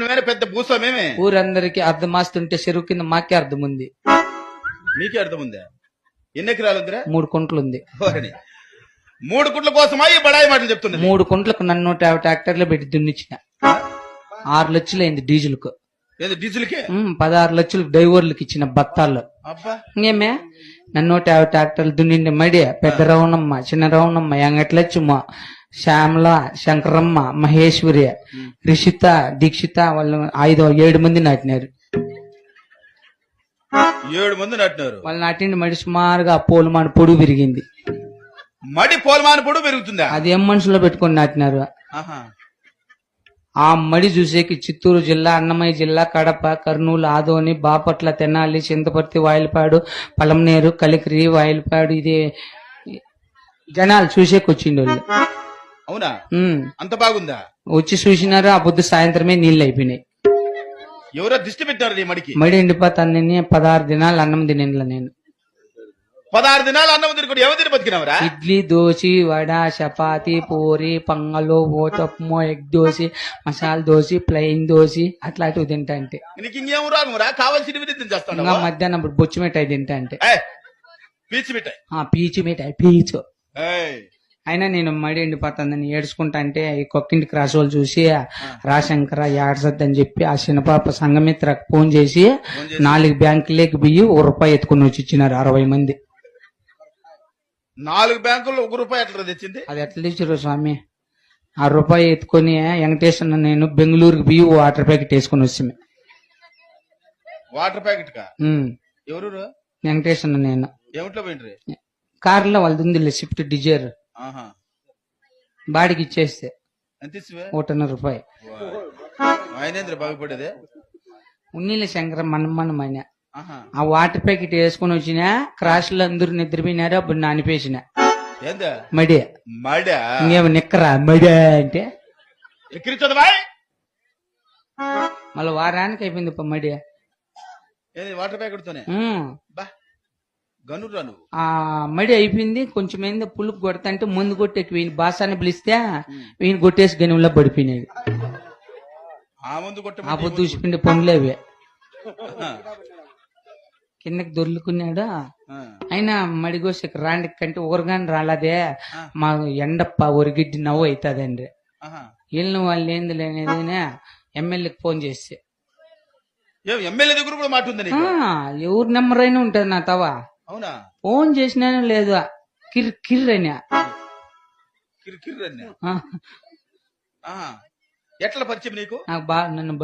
నువ్వేనా పెద్ద భూస్వామేమే? ఊరందరికి అర్థమాస్తుంటే చెరువు కింద మాకే అర్థం ఉంది. నీకే అర్థం ఉందా? ఎన్ని ఎకరాలు ఉందిరా? 3 కుంటలు ఉంది. 3 గుంట్ల కోసమా ఈ బడాయి మాటలు చెప్తున్నా? 3 కుంటలకు నన్ను 150 ట్రాక్టర్లు పెట్టి దున్నిచ్చిన. 6 లక్షలు అయింది డీజిల్ కు. ఏది డీజిల్కే? 16 లక్షలు డ్రైవర్లకు ఇచ్చిన బత్తాల్లో. అబ్బా ఇంకేమే నన్ను 150 ట్రాక్టర్లు దున్నిండి మడి పెద్ద రవణమ్మ, చిన్న రవణమ్మ, ఎంగట్లచ్చమ్మ, శ్యామల, శంకరమ్మ, మహేశ్వరి, రిషిత, దీక్షిత వాళ్ళు 7 మంది నాటినారు. 7 మంది నాటినారు. వాళ్ళు నాటిండి మడి సుమారుగా పోలుమాన పొడుగు పెరిగింది. మడి పోలమాన పొడుగు పెరుగుతుందా? అదేం మనుషులో పెట్టుకొని నాటినారు. ఆహా. ఆ మడి చూసేకి చిత్తూరు జిల్లా, అన్నమయ్య జిల్లా, కడప, కర్నూలు, ఆదోని, బాపట్ల, తెనాలి, చింతపర్తి, వాయిలపాడు, పలమనేరు, కలికిరి, వాయిలపాడు ఇది జనాలు చూసేకి వచ్చిండు వాళ్ళు. అవునా? అంత బాగుందా? వచ్చి చూసినారు. ఆ పొద్దు సాయంత్రమే నీళ్లు అయిపోయినాయి. ఎవరో దిష్టి పెట్టారు ఈ మడికి. మడి ఎండిపోతాను. 16 దినాలు అన్నం తినేలా నేను. 16 దినాలు అన్నం తిని ఎవరు తిని బతికినవరా? ఇడ్లీ, దోశ, వడ, చపాతి, పూరి, పొంగలు, ఓతప్పము, ఎగ్ దోశ, మసాలా దోశ, ప్లెయిన్ దోశ అట్లాంటివి తింటా అంటే. నీకు ఇంకేం రాగురా? కావాల్సినవి తించేస్తాను. ఇంకా మధ్యాహ్నం ఇప్పుడు బొచ్చు మిఠాయి తింటా అంటే. పీచు మిఠాయి. పీచు మిఠాయి పీచు. ఏయ్. అయినా నేను మడి ఎండిపోతుందని ఏడ్చుకుంటా అంటే ఈ కొక్కింటి క్రాస్ వాళ్ళు చూసి రాశంకర ఏడ్సద్దని చెప్పి ఆ చిన్నపాప సంఘమిత్రకు ఫోన్ చేసి 4 బ్యాంకులేకి పోయి ₹1 ఎత్తుకుని వచ్చి ఇచ్చినారు 60 మంది. 4 బ్యాంకుల్లో ₹1 ఎట్లా తెచ్చింది? అది ఎట్లా తెచ్చారు స్వామి? ఆ ₹1 ఎత్తుకొని వెంకటేశ్వర నేను బెంగళూరుకి పోయి వాటర్ ప్యాకెట్ వేసుకుని వచ్చాము. వాటర్ ప్యాకెట్ కా? ఎవరు? వెంకటేశ్వర నేను. ఏమిట్లో పోయిండ్రి? కార్లో వాళ్ళది ఉంది స్విఫ్ట్ డిజైర్. బాడికి ఇచ్చేస్తే ఎంత ఇచ్చివే? ₹1.5. ఆయనేంద్ర బాగుపడేదే. ఉన్నీళ్ళ శంకర మనం ఆయన ఆ వాటర్ ప్యాకెట్ వేసుకుని వచ్చిన క్రాష్ లో అందరూ నిద్రపోయినారు. అప్పుడు నానిపేసిన మడి ఇంకేమో నిక్కరా మడి అంటే ఎక్కిరించదు. మళ్ళీ వారానికి అయిపోయింది మడి. వాటర్ ప్యాకెట్ తోనే గనురా నువ్వు. ఆ మడి అయిపోయింది. కొంచెం ఏందో పులుపు కొడతా అంటే ముందు కొట్టేకి వీని బాసాన్ని పిలిస్తే వీని కొట్టేసి గనుల్లో పడిపోయినాయి. ఆ పొద్దు చూసిపోయింది పనులేవి. కిందకి దొర్లుకున్నాడు. అయినా మడిగోసకి రాండి కంటే ఊరగాని రాలేదే మా ఎండప్ప ఒరిగిడ్డి నవ్వు అవుతుందండి. వీళ్ళని వాళ్ళు ఏంది లేనిది ఎమ్మెల్యేకి ఫోన్ చేస్తే ఎమ్మెల్యే దగ్గర కూడా మాట ఉంది. ఎవరు నెంబర్ అయినా ఉంటది నా తవా. అవునా? ఫోన్ చేసినాను లేదు కిర్రని ఎట్లా పరిచయం నీకు? నాకు బాగా నన్ను